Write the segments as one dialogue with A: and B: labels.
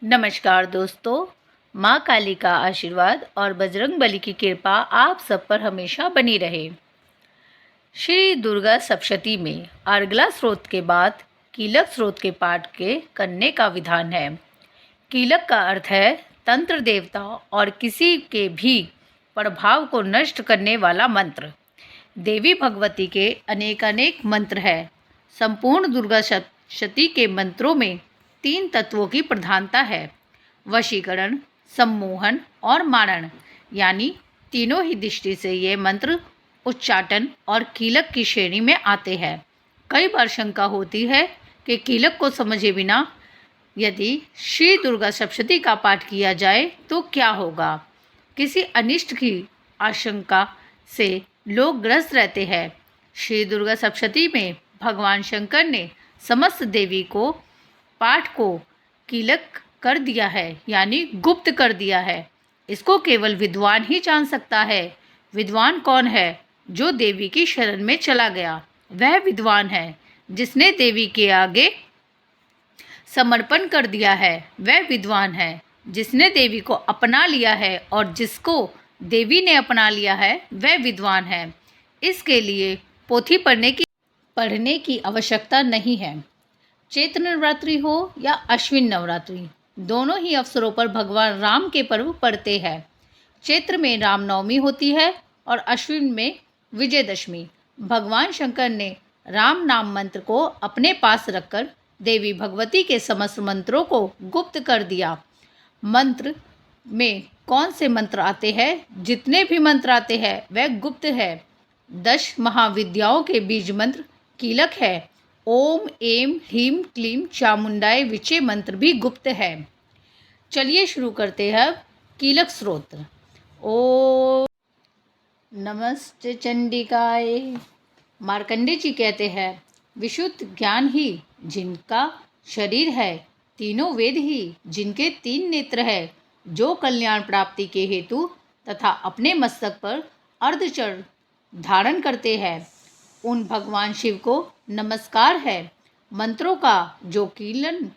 A: नमस्कार दोस्तों। माँ काली का आशीर्वाद और बजरंगबली की कृपा आप सब पर हमेशा बनी रहे। श्री दुर्गा सप्तशती में अर्गला स्रोत के बाद कीलक स्रोत के पाठ के करने का विधान है। कीलक का अर्थ है तंत्र देवता और किसी के भी प्रभाव को नष्ट करने वाला मंत्र। देवी भगवती के अनेक मंत्र हैं। संपूर्ण दुर्गा सप्तशती के मंत्रों में 3 तत्वों की प्रधानता है: वशीकरण, सम्मोहन और मारण। यानी तीनों ही दृष्टि से ये मंत्र उच्चाटन और कीलक की श्रेणी में आते हैं। कई बार शंका होती है कि कीलक को समझे बिना यदि श्री दुर्गा सप्तशती का पाठ किया जाए तो क्या होगा। किसी अनिष्ट की आशंका से लोग ग्रस्त रहते हैं। श्री दुर्गा सप्तशती में भगवान शंकर ने समस्त देवी को पाठ को कीलक कर दिया है, यानी गुप्त कर दिया है। इसको केवल विद्वान ही जान सकता है। विद्वान कौन है? जो देवी की शरण में चला गया, वह विद्वान है। जिसने देवी के आगे समर्पण कर दिया है, वह विद्वान है। जिसने देवी को अपना लिया है और जिसको देवी ने अपना लिया है, वह विद्वान है। इसके लिए पोथी पढ़ने की आवश्यकता नहीं है। चैत्र नवरात्रि हो या अश्विन नवरात्रि, दोनों ही अवसरों पर भगवान राम के पर्व पड़ते हैं। चैत्र में रामनवमी होती है और अश्विन में विजयदशमी। भगवान शंकर ने राम नाम मंत्र को अपने पास रखकर देवी भगवती के समस्त मंत्रों को गुप्त कर दिया। मंत्र में कौन से मंत्र आते हैं? जितने भी मंत्र आते हैं वह गुप्त है। 10 महाविद्याओं के बीज मंत्र कीलक है। ओम एम ह्रीम क्लीम चामुंडाय विचे मंत्र भी गुप्त है। चलिए शुरू करते हैं कीलक स्त्रोत्र। ओम नमस्ते चंडिकाय। मार्कंडे जी कहते हैं, विशुद्ध ज्ञान ही जिनका शरीर है, तीनों वेद ही जिनके 3 नेत्र है, जो कल्याण प्राप्ति के हेतु तथा अपने मस्तक पर अर्धचर धारण करते हैं, उन भगवान शिव को नमस्कार है। मंत्रों का जो कीलन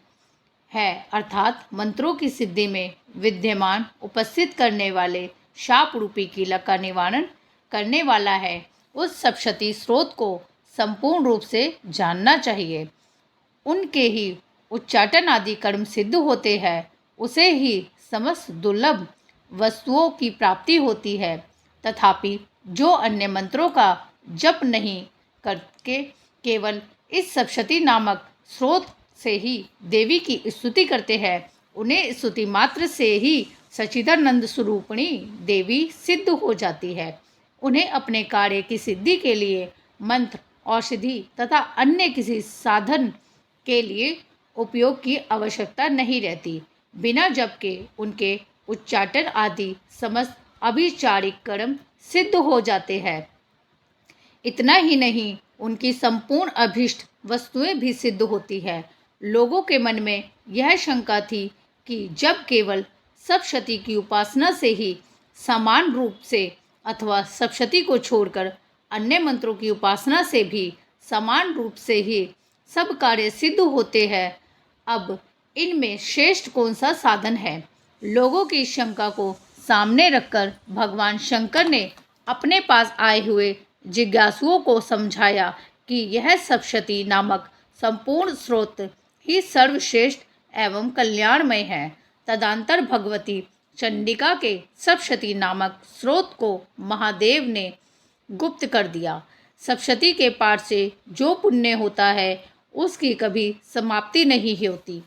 A: है, अर्थात मंत्रों की सिद्धि में विद्यमान उपस्थित करने वाले शाप रूपी कीलक का निवारण करने वाला है, उस सप्तशती स्रोत को संपूर्ण रूप से जानना चाहिए। उनके ही उच्चाटन आदि कर्म सिद्ध होते हैं, उसे ही समस्त दुर्लभ वस्तुओं की प्राप्ति होती है। तथापि जो अन्य मंत्रों का जप नहीं करके केवल इस सप्तशती नामक स्रोत से ही देवी की स्तुति करते हैं, उन्हें स्तुति मात्र से ही सच्चिदानंद स्वरूपिणी देवी सिद्ध हो जाती है। उन्हें अपने कार्य की सिद्धि के लिए मंत्र, औषधि तथा अन्य किसी साधन के लिए उपयोग की आवश्यकता नहीं रहती। बिना जप के उनके उच्चाटन आदि समस्त अभिचारिक कर्म सिद्ध हो जाते हैं। इतना ही नहीं, उनकी संपूर्ण अभीष्ट वस्तुएं भी सिद्ध होती है। लोगों के मन में यह शंका थी कि जब केवल सप्तशती की उपासना से ही समान रूप से अथवा सप्तशती को छोड़कर अन्य मंत्रों की उपासना से भी समान रूप से ही सब कार्य सिद्ध होते हैं, अब इनमें श्रेष्ठ कौन सा साधन है? लोगों की शंका को सामने रखकर भगवान शंकर ने अपने पास आए हुए जिज्ञासुओं को समझाया कि यह सप्तशती नामक संपूर्ण स्रोत ही सर्वश्रेष्ठ एवं कल्याणमय है। तदंतर भगवती चंडिका के सप्तशती नामक स्रोत को महादेव ने गुप्त कर दिया। सप्तशती के पाठ से जो पुण्य होता है उसकी कभी समाप्ति नहीं होती,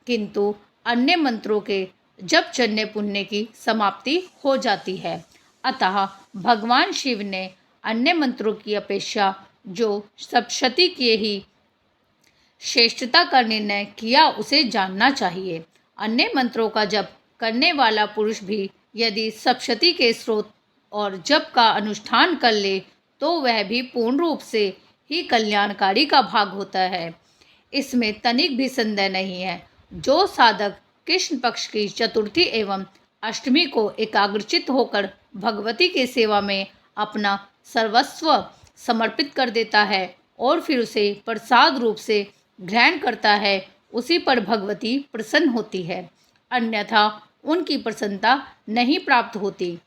A: किंतु अन्य मंत्रों के जप जन्य पुण्य की समाप्ति हो जाती है। अतः भगवान शिव ने अन्य मंत्रों की अपेक्षा जो सप्तशती की ही श्रेष्ठता का निर्णय किया, उसे जानना चाहिए। अन्य मंत्रों का जप करने वाला पुरुष भी यदि सप्तशती के स्रोत और जप का अनुष्ठान कर ले तो वह भी पूर्ण रूप से ही कल्याणकारी का भाग होता है। इसमें तनिक भी संदेह नहीं है। जो साधक कृष्ण पक्ष की चतुर्थी एवं अष्टमी को एकाग्रचित होकर भगवती की सेवा में अपना सर्वस्व समर्पित कर देता है और फिर उसे प्रसाद रूप से ग्रहण करता है, उसी पर भगवती प्रसन्न होती है। अन्यथा उनकी प्रसन्नता नहीं प्राप्त होती।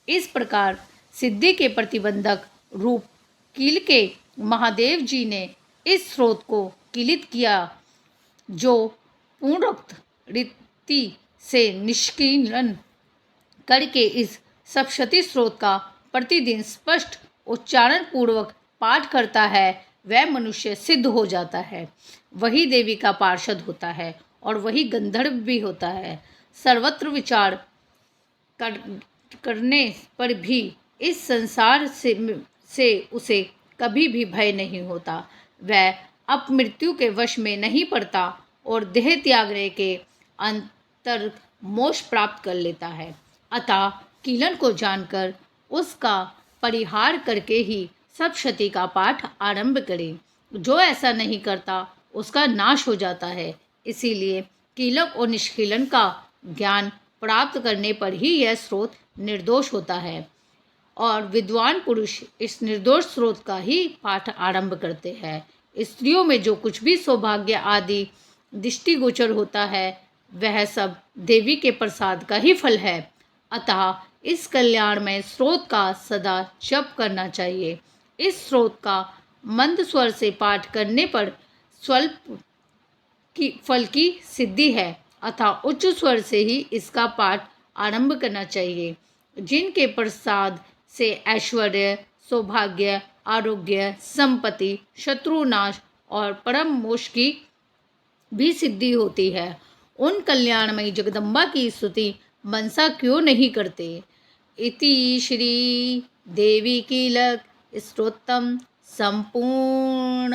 A: इस प्रकार सिद्धि के प्रतिबंधक रूप कील के महादेव जी ने इस स्रोत को कीलित किया, जो पूर्वोक्त रीति से निष्कीलन करके इस सप्तशती स्रोत का प्रतिदिन स्पष्ट उच्चारण पूर्वक पाठ करता है, वह मनुष्य सिद्ध हो जाता है। वही देवी का पार्षद होता है और वही गंधर्व भी होता है। सर्वत्र विचार करने पर भी इस संसार से उसे कभी भी भय नहीं होता। वह अपमृत्यु के वश में नहीं पड़ता और देह त्यागने के अंतर मोक्ष प्राप्त कर लेता है। अतः कीलन को जानकर उसका परिहार करके ही सप्तशती का पाठ आरंभ करें। जो ऐसा नहीं करता उसका नाश हो जाता है। इसीलिए कीलक और निष्कीलन का ज्ञान प्राप्त करने पर ही यह स्रोत निर्दोष होता है और विद्वान पुरुष इस निर्दोष स्रोत का ही पाठ आरंभ करते हैं। स्त्रियों में जो कुछ भी सौभाग्य आदि दृष्टिगोचर होता है वह सब देवी के प्रसाद का ही फल है। अतः इस कल्याणमय स्रोत का सदा जप करना चाहिए। इस स्रोत का मंद स्वर से पाठ करने पर स्वल्प की फल की सिद्धि है, अतः उच्च स्वर से ही इसका पाठ आरंभ करना चाहिए। जिनके प्रसाद से ऐश्वर्य, सौभाग्य, आरोग्य, संपत्ति, शत्रुनाश और परम मोक्ष की भी सिद्धि होती है, उन कल्याणमयी जगदम्बा की स्तुति मनसा क्यों नहीं करते। इति श्री देवी कीलक स्तोत्रम संपूर्ण।